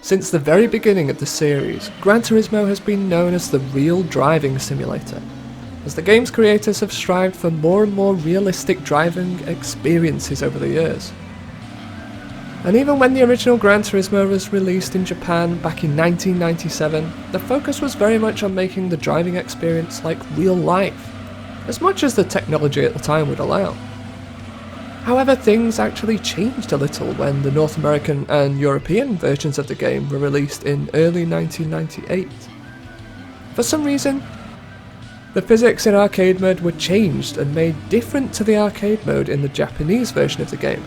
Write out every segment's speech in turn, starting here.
Since the very beginning of the series, Gran Turismo has been known as the real driving simulator, as the game's creators have strived for more and more realistic driving experiences over the years. And even when the original Gran Turismo was released in Japan back in 1997, the focus was very much on making the driving experience like real life, as much as the technology at the time would allow. However, things actually changed a little when the North American and European versions of the game were released in early 1998. For some reason, the physics in arcade mode were changed and made different to the arcade mode in the Japanese version of the game.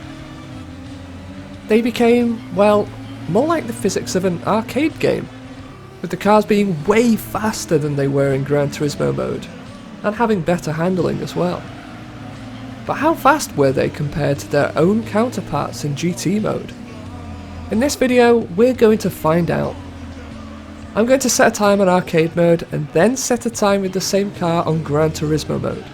They became, well, more like the physics of an arcade game, with the cars being way faster than they were in Gran Turismo mode, and having better handling as well. But how fast were they compared to their own counterparts in GT mode? In this video, we're going to find out. I'm going to set a time on arcade mode and then set a time with the same car on Gran Turismo mode.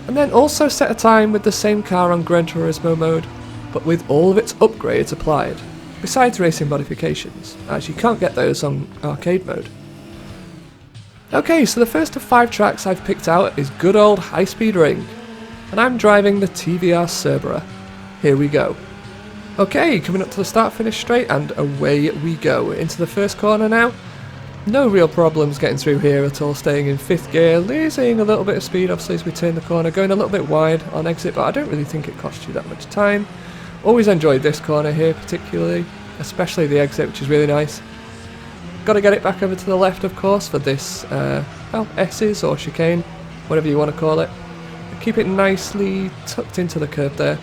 And then also set a time with the same car on Gran Turismo mode, but with all of its upgrades applied, besides racing modifications, as you can't get those on arcade mode. Okay, so the first of 5 tracks I've picked out is good old High Speed Ring, and I'm driving the TVR Cerbera. Here we go. Okay, coming up to the start finish straight, and away we go. Into the first corner now. No real problems getting through here at all, staying in 5th gear, losing a little bit of speed obviously as we turn the corner, going a little bit wide on exit, but I don't really think it costs you that much time. Always enjoyed this corner here particularly, especially the exit, which is really nice. Got to get it back over to the left of course for this, well, S's or chicane, whatever you want to call it. Keep it nicely tucked into the curve there.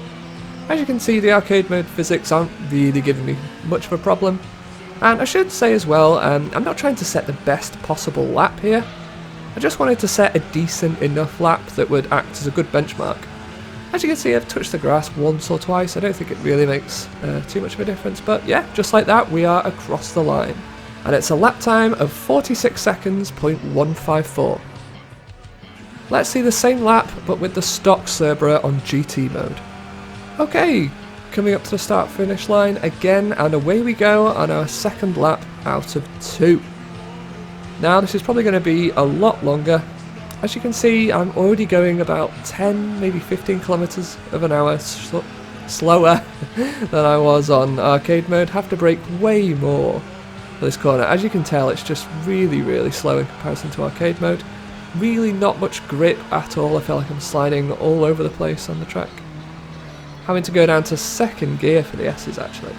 As you can see, the arcade mode physics aren't really giving me much of a problem. And I should say as well, I'm not trying to set the best possible lap here. I just wanted to set a decent enough lap that would act as a good benchmark. As you can see, I've touched the grass once or twice. I don't think it really makes too much of a difference. But yeah, just like that, we are across the line. And it's a lap time of 46 seconds, .154. Let's see the same lap, but with the stock Cerbera on GT mode. Okay, coming up to the start finish line again, and away we go on our second lap out of 2. Now this is probably going to be a lot longer. As you can see, I'm already going about 10, maybe 15 kilometers of an hour slower than I was on arcade mode. Have to brake way more for this corner. As you can tell, it's just really slow in comparison to arcade mode. Really not much grip at all. I feel like I'm sliding all over the place on the track. Having to go down to 2nd gear for the S's actually.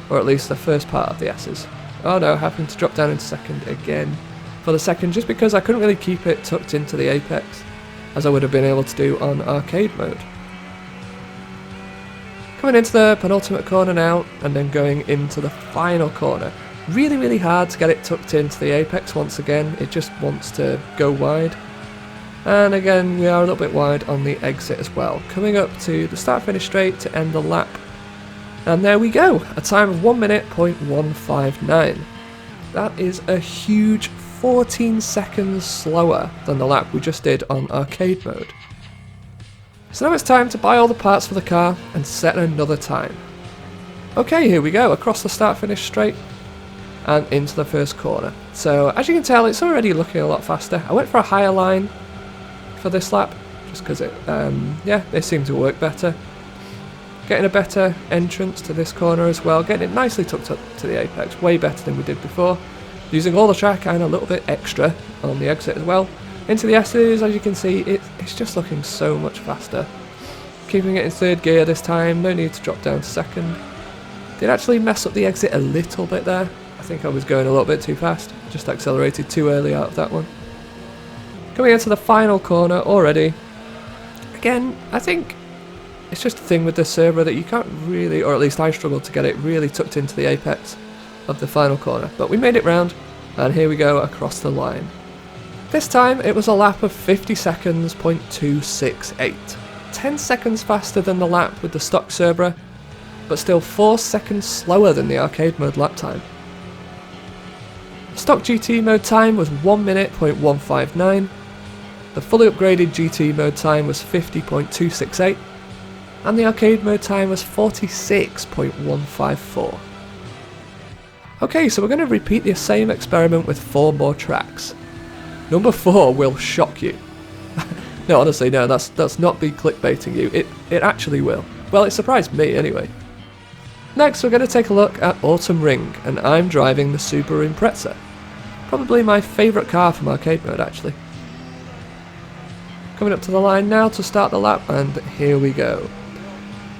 Or at least the first part of the S's. Oh no, having to drop down into 2nd again for the 2nd, just because I couldn't really keep it tucked into the apex as I would have been able to do on arcade mode. Coming into the penultimate corner now, and then going into the final corner. Really hard to get it tucked into the apex once again. It just wants to go wide. And again, we are a little bit wide on the exit as well. Coming up to the start finish straight to end the lap. And there we go, a time of 1 minute .159. That is a huge 14 seconds slower than the lap we just did on arcade mode. So now it's time to buy all the parts for the car and set another time. Okay, here we go, across the start finish straight and into the first corner. So as you can tell, it's already looking a lot faster. I went for a higher line for this lap, just because it seemed to work better. Getting a better entrance to this corner as well, getting it nicely tucked up to the apex, way better than we did before. Using all the track and a little bit extra on the exit as well. Into the S's, as you can see, it's just looking so much faster. Keeping it in 3rd gear this time, no need to drop down to 2nd. Did actually mess up the exit a little bit there. I think I was going a little bit too fast, just accelerated too early out of that one. Coming into the final corner already. Again, I think it's just a thing with the Cerbera that you can't really, or at least I struggled to get it really tucked into the apex of the final corner. But we made it round, and here we go across the line. This time it was a lap of 50 seconds .268. 10 seconds faster than the lap with the stock Cerbera, but still 4 seconds slower than the arcade mode lap time. Stock GT mode time was 1 minute .159, the fully upgraded GT mode time was 50.268, and the arcade mode time was 46.154. Okay, so we're going to repeat the same experiment with 4 more tracks. Number 4 will shock you. No, honestly, no, that's not be clickbaiting you. It actually will. Well, it surprised me anyway. Next, we're going to take a look at Autumn Ring, and I'm driving the Subaru Impreza. Probably my favourite car from arcade mode, actually. Coming up to the line now to start the lap, and here we go.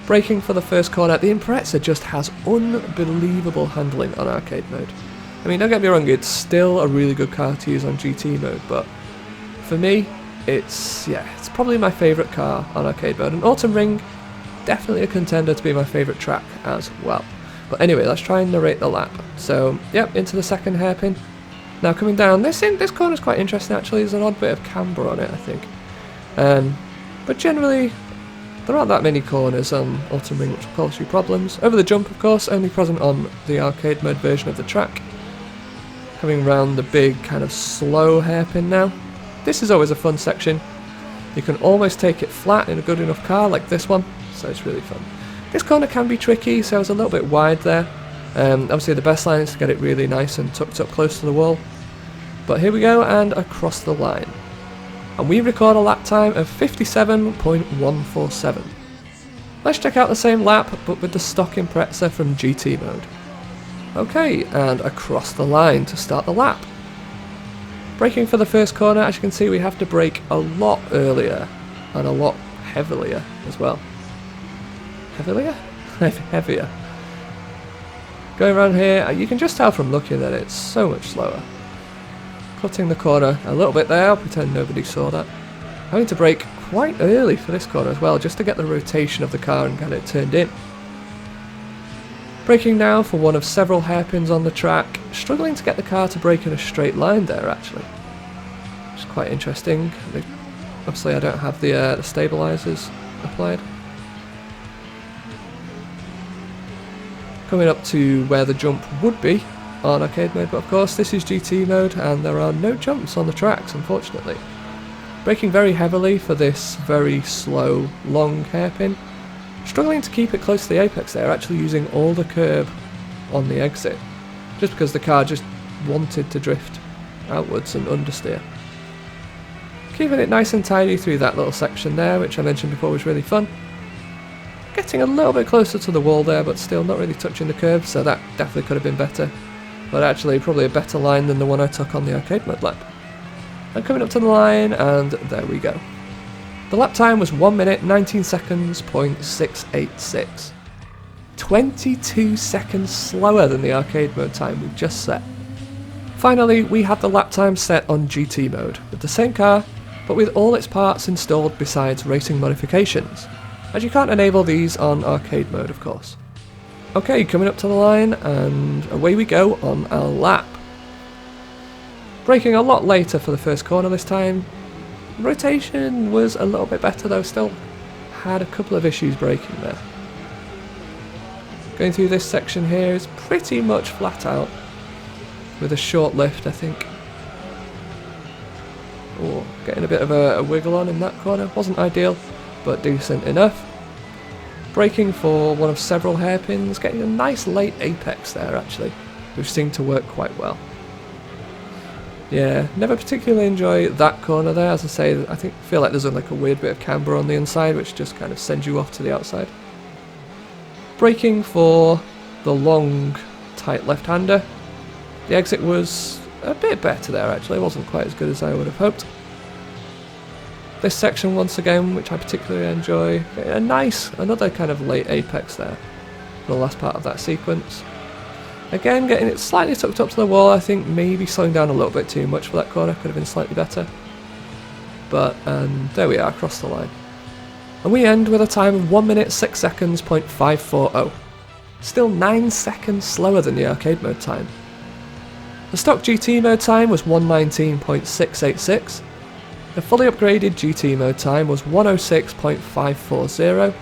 Braking for the first corner. The Impreza just has unbelievable handling on arcade mode. I mean, don't get me wrong, it's still a really good car to use on GT mode, but for me, it's probably my favourite car on arcade mode, and Autumn Ring, definitely a contender to be my favourite track as well. But anyway, let's try and narrate the lap. So, yep, into the second hairpin. Now coming down, this corner's quite interesting actually, there's an odd bit of camber on it, I think. But generally, there aren't that many corners on Autumn Ring which will cause you problems. Over the jump, of course, only present on the arcade mode version of the track. Coming round the big kind of slow hairpin now. This is always a fun section. You can almost take it flat in a good enough car like this one, so it's really fun. This corner can be tricky, so I was a little bit wide there. Obviously the best line is to get it really nice and tucked up close to the wall. But here we go, and across the line. And we record a lap time of 57.147. Let's check out the same lap, but with the stock Impreza from GT mode. Okay, and across the line to start the lap. Braking for the first corner, as you can see we have to brake a lot earlier, and a lot heavier as well. Heavier? Heavier. Going around here, you can just tell from looking at it, it's so much slower. Cutting the corner a little bit there, I'll pretend nobody saw that. Having to brake quite early for this corner as well, just to get the rotation of the car and get it turned in. Braking now for one of several hairpins on the track, struggling to get the car to brake in a straight line there actually. Which is quite interesting. Obviously I don't have the stabilisers applied. Coming up to where the jump would be on arcade mode, but of course this is GT mode and there are no jumps on the tracks unfortunately. Braking very heavily for this very slow, long hairpin. Struggling to keep it close to the apex there, actually using all the curb on the exit. Just because the car just wanted to drift outwards and understeer. Keeping it nice and tidy through that little section there, which I mentioned before was really fun. Getting a little bit closer to the wall there, but still not really touching the curb, so that definitely could have been better. But actually probably a better line than the one I took on the arcade mode lap. And coming up to the line, and there we go. The lap time was 1 minute 19 seconds .686. 22 seconds slower than the arcade mode time we've just set. Finally, we had the lap time set on GT mode, with the same car, but with all its parts installed besides racing modifications, as you can't enable these on arcade mode of course. Okay, coming up to the line, and away we go on our lap. Braking a lot later for the first corner this time. Rotation was a little bit better though, still had a couple of issues braking there. Going through this section here is pretty much flat out, with a short lift I think. Oh, getting a bit of a wiggle on in that corner, wasn't ideal, but decent enough. Braking for one of several hairpins, getting a nice late apex there actually, which seemed to work quite well. Yeah, never particularly enjoy that corner there, as I say, feel like there's like a weird bit of camber on the inside which just kind of sends you off to the outside. Braking for the long, tight left-hander. The exit was a bit better there actually, it wasn't quite as good as I would have hoped. This section once again, which I particularly enjoy, another kind of late apex there, for the last part of that sequence. Again, getting it slightly tucked up to the wall, I think maybe slowing down a little bit too much for that corner, could have been slightly better. But, there we are, across the line. And we end with a time of 1 minute 6 seconds .540. Still 9 seconds slower than the arcade mode time. The stock GT mode time was 119.686. The fully upgraded GT mode time was 106.540.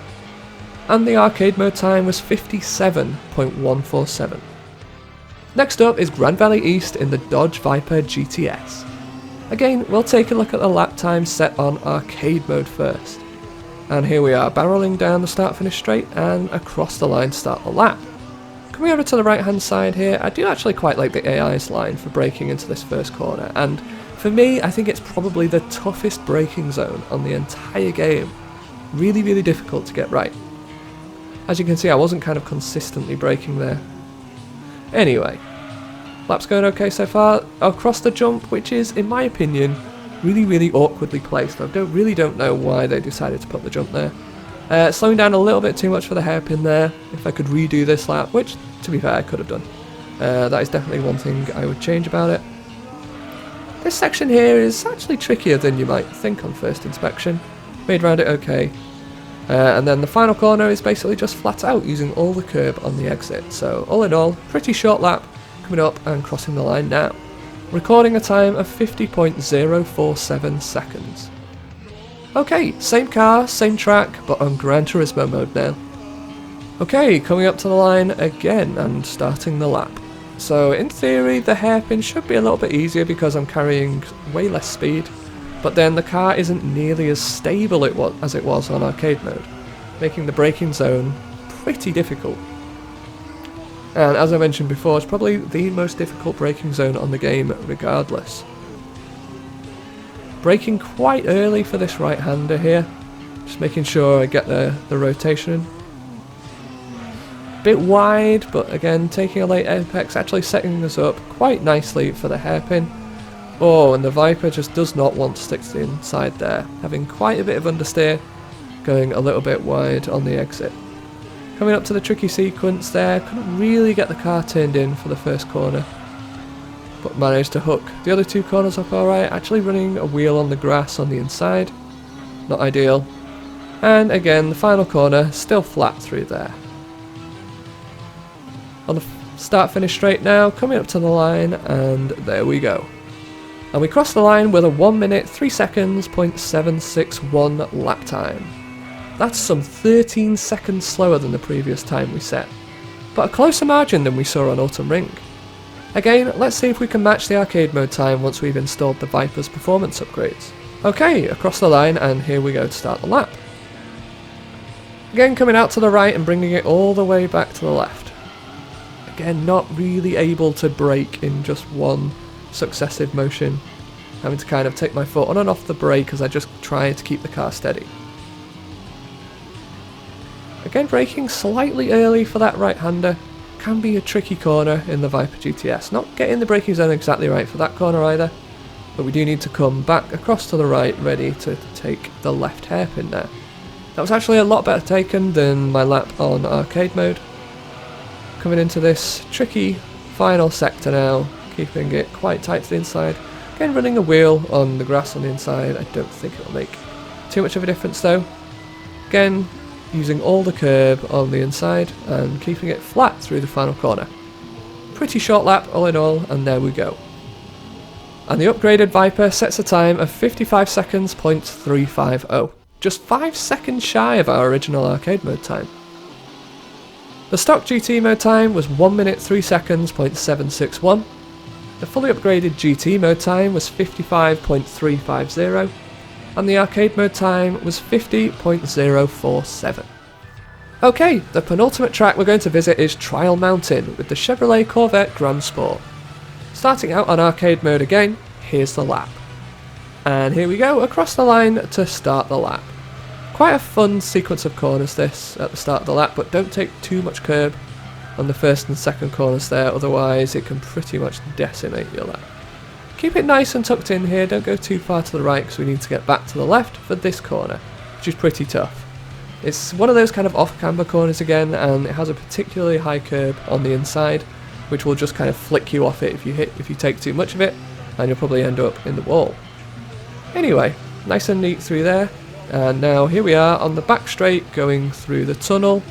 And the arcade mode time was 57.147. Next up is Grand Valley East in the Dodge Viper GTS. Again, we'll take a look at the lap time set on arcade mode first. And here we are, barreling down the start finish straight and across the line to start the lap. Coming over to the right hand side here, I do actually quite like the AI's line for braking into this first corner, and for me I think it's probably the toughest braking zone on the entire game. Really, really difficult to get right. As you can see, I wasn't kind of consistently braking there. Anyway, lap's going okay so far. Across the jump, which is, in my opinion, really, really awkwardly placed. I really don't know why they decided to put the jump there. Slowing down a little bit too much for the hairpin there. If I could redo this lap, which, to be fair, I could have done. That is definitely one thing I would change about it. This section here is actually trickier than you might think on first inspection. Made around it okay. And then the final corner is basically just flat out using all the curb on the exit. So all in all, pretty short lap coming up and crossing the line now. Recording a time of 50.047 seconds. Okay, same car, same track, but on Gran Turismo mode now. Okay, coming up to the line again and starting the lap. So in theory the hairpin should be a little bit easier because I'm carrying way less speed, but then the car isn't nearly as stable as it was on arcade mode, making the braking zone pretty difficult. And as I mentioned before, it's probably the most difficult braking zone on the game regardless. Braking quite early for this right-hander here, just making sure I get the rotation. Bit wide, but again taking a late apex, actually setting us up quite nicely for the hairpin. Oh, and the Viper just does not want to stick to the inside there, having quite a bit of understeer, going a little bit wide on the exit. Coming up to the tricky sequence there, couldn't really get the car turned in for the first corner, but managed to hook the other two corners up alright, actually running a wheel on the grass on the inside, not ideal. And again, the final corner, still flat through there. On the start finish straight now, coming up to the line, and there we go. And we cross the line with a 1 minute 3 seconds .761 lap time. That's some 13 seconds slower than the previous time we set, but a closer margin than we saw on Autumn Ring. Again, let's see if we can match the arcade mode time once we've installed the Viper's performance upgrades. Okay, across the line, and here we go to start the lap. Again, coming out to the right and bringing it all the way back to the left. Again, not really able to brake in just one successive motion, having to kind of take my foot on and off the brake as I just try to keep the car steady. Again, braking slightly early for that right-hander. Can be a tricky corner in the Viper GTS. Not getting the braking zone exactly right for that corner either, but we do need to come back across to the right, ready to take the left hairpin there. That was actually a lot better taken than my lap on arcade mode. Coming into this tricky final sector now, keeping it quite tight to the inside. Again, running a wheel on the grass on the inside. I don't think it'll make too much of a difference though. Again, using all the curb on the inside and keeping it flat through the final corner. Pretty short lap all in all, and there we go. And the upgraded Viper sets a time of 55 seconds .350, just 5 seconds shy of our original arcade mode time. The stock GT mode time was 1 minute 3 seconds .761. The fully upgraded GT mode time was 55.350. And the arcade mode time was 50.047. Okay, the penultimate track we're going to visit is Trial Mountain with the Chevrolet Corvette Grand Sport. Starting out on arcade mode again, here's the lap. And here we go, across the line to start the lap. Quite a fun sequence of corners this at the start of the lap, but don't take too much curb on the first and second corners there, otherwise it can pretty much decimate your lap. Keep it nice and tucked in here, don't go too far to the right because we need to get back to the left for this corner, which is pretty tough. It's one of those kind of off-camber corners again, and it has a particularly high curb on the inside, which will just kind of flick you off it if you take too much of it, and you'll probably end up in the wall. Anyway, nice and neat through there, and now here we are on the back straight going through the tunnel,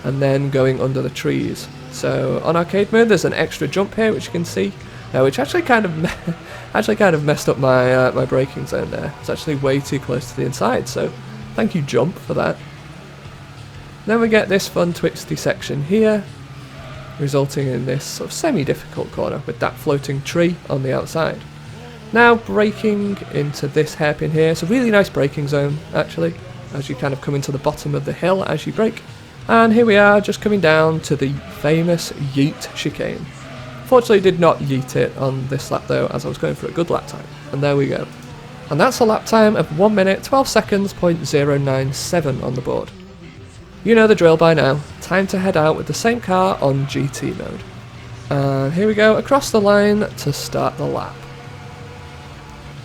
and then going under the trees. So on arcade mode there's an extra jump here which you can see, which actually kind of messed up my my braking zone there. It's actually way too close to the inside, so thank you jump for that. Then we get this fun twisty section here, resulting in this sort of semi-difficult corner with that floating tree on the outside. Now braking into this hairpin here. It's a really nice braking zone actually, as you kind of come into the bottom of the hill as you brake. And here we are, just coming down to the famous yeet chicane. Fortunately did not yeet it on this lap though, as I was going for a good lap time. And there we go. And that's a lap time of 1 minute 12 seconds .097 on the board. You know the drill by now. Time to head out with the same car on GT mode. And here we go, across the line to start the lap.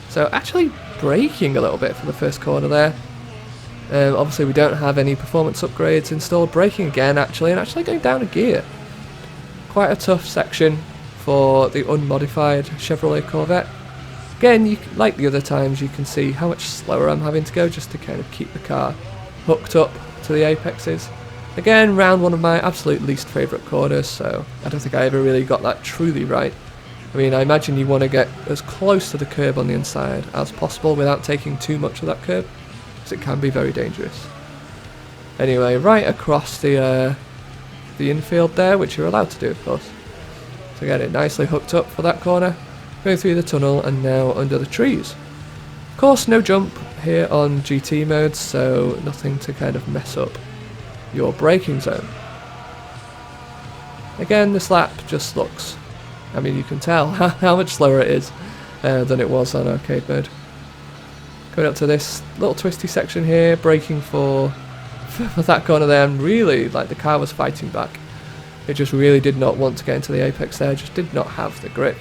So actually braking a little bit for the first corner there. Obviously we don't have any performance upgrades installed. Braking again actually, and actually going down a gear. Quite a tough section for the unmodified Chevrolet Corvette. Again, like the other times, you can see how much slower I'm having to go just to kind of keep the car hooked up to the apexes. Again, round one of my absolute least favourite corners, so I don't think I ever really got that truly right. I mean, I imagine you want to get as close to the curb on the inside as possible without taking too much of that curb, because it can be very dangerous. Anyway, right across the infield there, which you're allowed to do, of course. So get it nicely hooked up for that corner, going through the tunnel and now under the trees. Of course, no jump here on GT mode, so nothing to kind of mess up your braking zone. Again, this lap just looks, I mean, you can tell how much slower it is than it was on arcade mode. Going up to this little twisty section here, braking for that corner there, and really, like, the car was fighting back. It just really did not want to get into the apex there, just did not have the grip.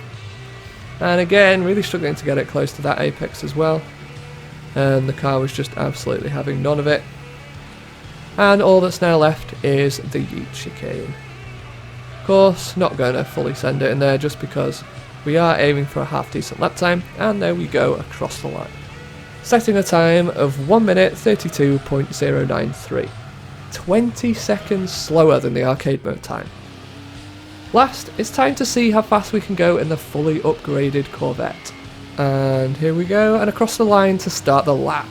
And again, really struggling to get it close to that apex as well. And the car was just absolutely having none of it. And all that's now left is the yeet chicane. Of course, not going to fully send it in there just because we are aiming for a half decent lap time, and there we go across the line. Setting a time of 1 minute 32.093. 20 seconds slower than the arcade mode time. Last, it's time to see how fast we can go in the fully upgraded Corvette. And here we go, and across the line to start the lap.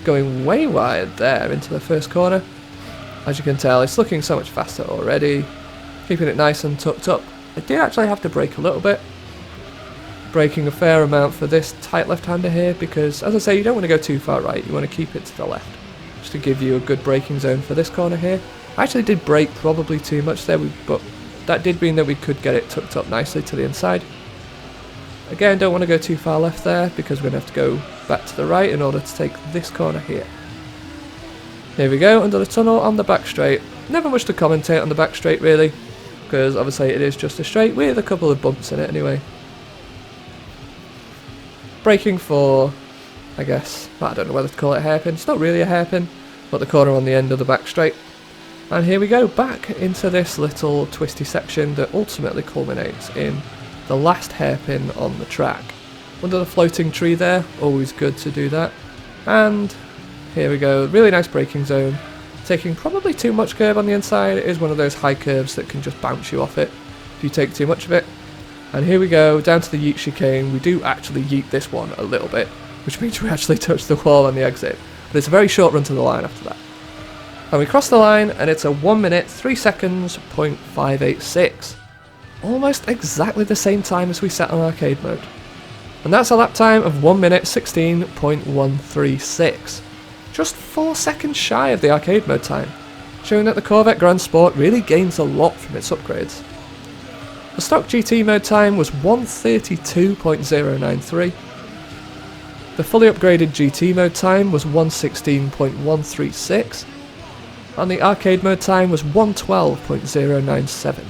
Going way wide there into the first corner. As you can tell, it's looking so much faster already. Keeping it nice and tucked up. I did actually have to brake a little bit. Braking a fair amount for this tight left-hander here, because as I say, you don't want to go too far right, you want to keep it to the left. Just to give you a good braking zone for this corner here. I actually did brake probably too much there, but that did mean that we could get it tucked up nicely to the inside. Again, don't want to go too far left there, because we're going to have to go back to the right in order to take this corner here. Here we go, under the tunnel on the back straight. Never much to commentate on the back straight really, because obviously it is just a straight with a couple of bumps in it anyway. Braking for, I guess, I don't know whether to call it a hairpin. It's not really a hairpin, but the corner on the end of the back straight. And here we go, back into this little twisty section that ultimately culminates in the last hairpin on the track. Under the floating tree there, always good to do that. And here we go, really nice braking zone. Taking probably too much curb on the inside. It is one of those high curves that can just bounce you off it if you take too much of it. And here we go, down to the yeet chicane. We do actually yeet this one a little bit, which means we actually touch the wall on the exit. But it's a very short run to the line after that. And we cross the line, and it's a 1 minute 3 seconds .586. Almost exactly the same time as we set on arcade mode. And that's a lap time of 1 minute 16.136. Just 4 seconds shy of the arcade mode time, showing that the Corvette Grand Sport really gains a lot from its upgrades. The stock GT mode time was 132.093. The fully upgraded GT mode time was 116.136. And the arcade mode time was 112.097.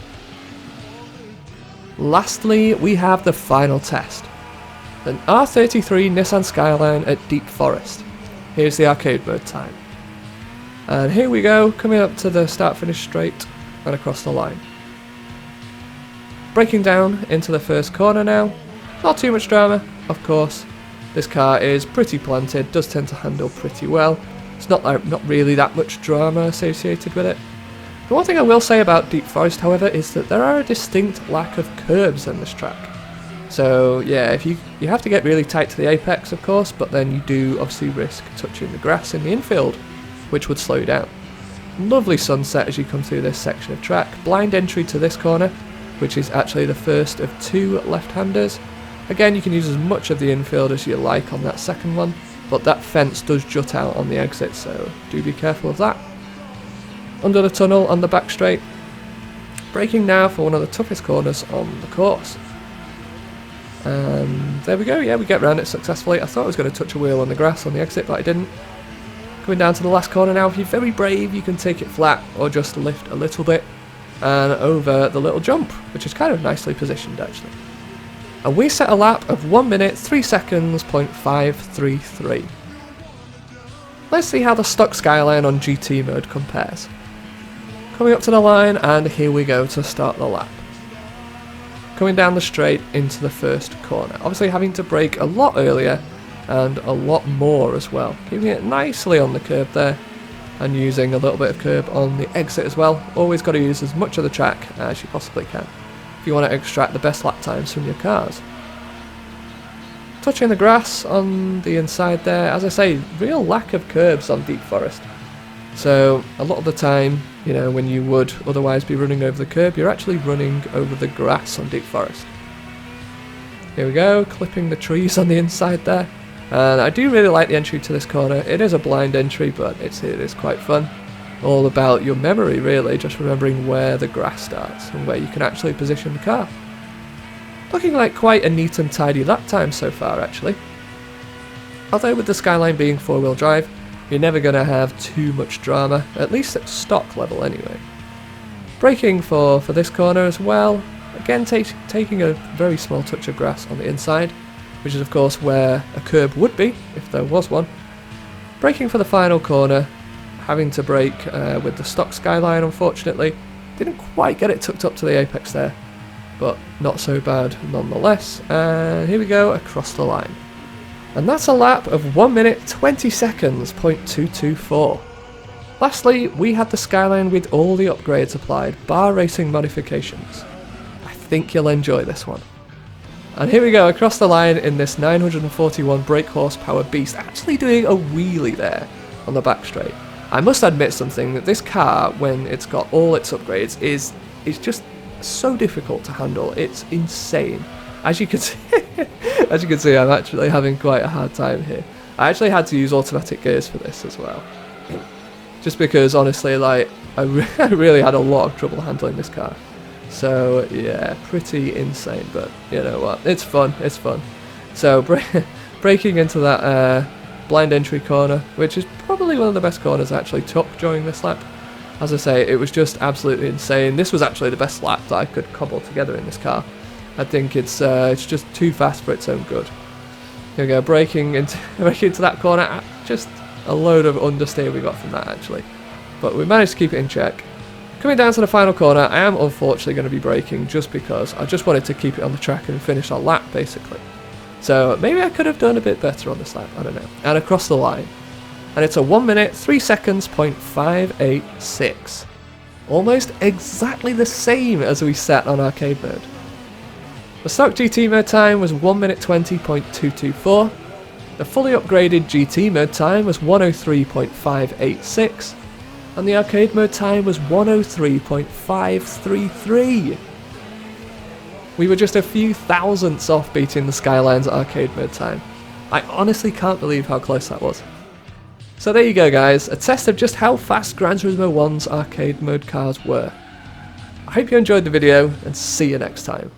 Lastly, we have the final test. An R33 Nissan Skyline at Deep Forest. Here's the arcade mode time. And here we go, coming up to the start-finish straight and across the line. Braking down into the first corner now. Not too much drama, of course. This car is pretty planted, does tend to handle pretty well. It's not really that much drama associated with it. The one thing I will say about Deep Forest, however, is that there are a distinct lack of curbs in this track. So yeah, if you have to get really tight to the apex, of course, but then you do obviously risk touching the grass in the infield, which would slow you down. Lovely sunset as you come through this section of track. Blind entry to this corner, which is actually the first of 2 left-handers. Again, you can use as much of the infield as you like on that second one, but that fence does jut out on the exit, so do be careful of that. under the tunnel on the back straight. Braking now for one of the toughest corners on the course. And there we go, yeah, we get around it successfully. I thought I was going to touch a wheel on the grass on the exit, but I didn't. Coming down to the last corner now, if you're very brave, you can take it flat or just lift a little bit and over the little jump, which is kind of nicely positioned actually. And we set a lap of 1 minute 3 seconds .533. Let's see how the stock skyline on GT mode compares. Coming up to the line, and here we go to start the lap. Coming down the straight into the first corner, obviously having to brake a lot earlier and a lot more as well, keeping it nicely on the curb there and using a little bit of curb on the exit as well. Always got to use as much of the track as you possibly can if you want to extract the best lap times from your cars. Touching the grass on the inside there, as I say, real lack of curbs on Deep Forest. So a lot of the time, you know, when you would otherwise be running over the curb, you're actually running over the grass on Deep Forest. Here we go, clipping the trees on the inside there. And I do really like the entry to this corner. It is a blind entry, but it is quite fun. All about your memory really, just remembering where the grass starts and where you can actually position the car. Looking like quite a neat and tidy lap time so far actually. Although with the Skyline being 4-wheel drive, you're never going to have too much drama, at least at stock level anyway. Braking for this corner as well, again taking a very small touch of grass on the inside, which is of course where a curb would be, if there was one. Braking for the final corner, having to brake with the stock Skyline unfortunately. Didn't quite get it tucked up to the apex there, but not so bad nonetheless. And here we go across the line. And that's a lap of 1 minute 20 seconds .224. Lastly, we had the Skyline with all the upgrades applied, bar racing modifications. I think you'll enjoy this one. And here we go across the line in this 941 brake horsepower beast, actually doing a wheelie there on the back straight. I must admit something, that this car, when it's got all its upgrades, is just so difficult to handle. It's insane. As you can see, I'm actually having quite a hard time here. I actually had to use automatic gears for this as well. Just because, honestly, like, I really had a lot of trouble handling this car. So, yeah, pretty insane, but you know what, it's fun, it's fun. So, braking into that blind entry corner, which is probably one of the best corners I actually took during this lap. As I say, it was just absolutely insane. This was actually the best lap that I could cobble together in this car. I think it's just too fast for its own good. Here we go, braking into that corner. Just a load of understeer we got from that actually, but we managed to keep it in check. Coming down to the final corner, I am unfortunately going to be braking just because I just wanted to keep it on the track and finish our lap basically. So maybe I could have done a bit better on this lap, I don't know. And across the line. And it's a 1 minute 3 seconds .586. Almost exactly the same as we set on arcade mode. The stock GT mode time was 1 minute 20.224. The fully upgraded GT mode time was 103.586. And the arcade mode time was 103.533. We were just a few thousandths off beating the Skyline's arcade mode time. I honestly can't believe how close that was. So there you go guys, a test of just how fast Gran Turismo 1's arcade mode cars were. I hope you enjoyed the video and see you next time.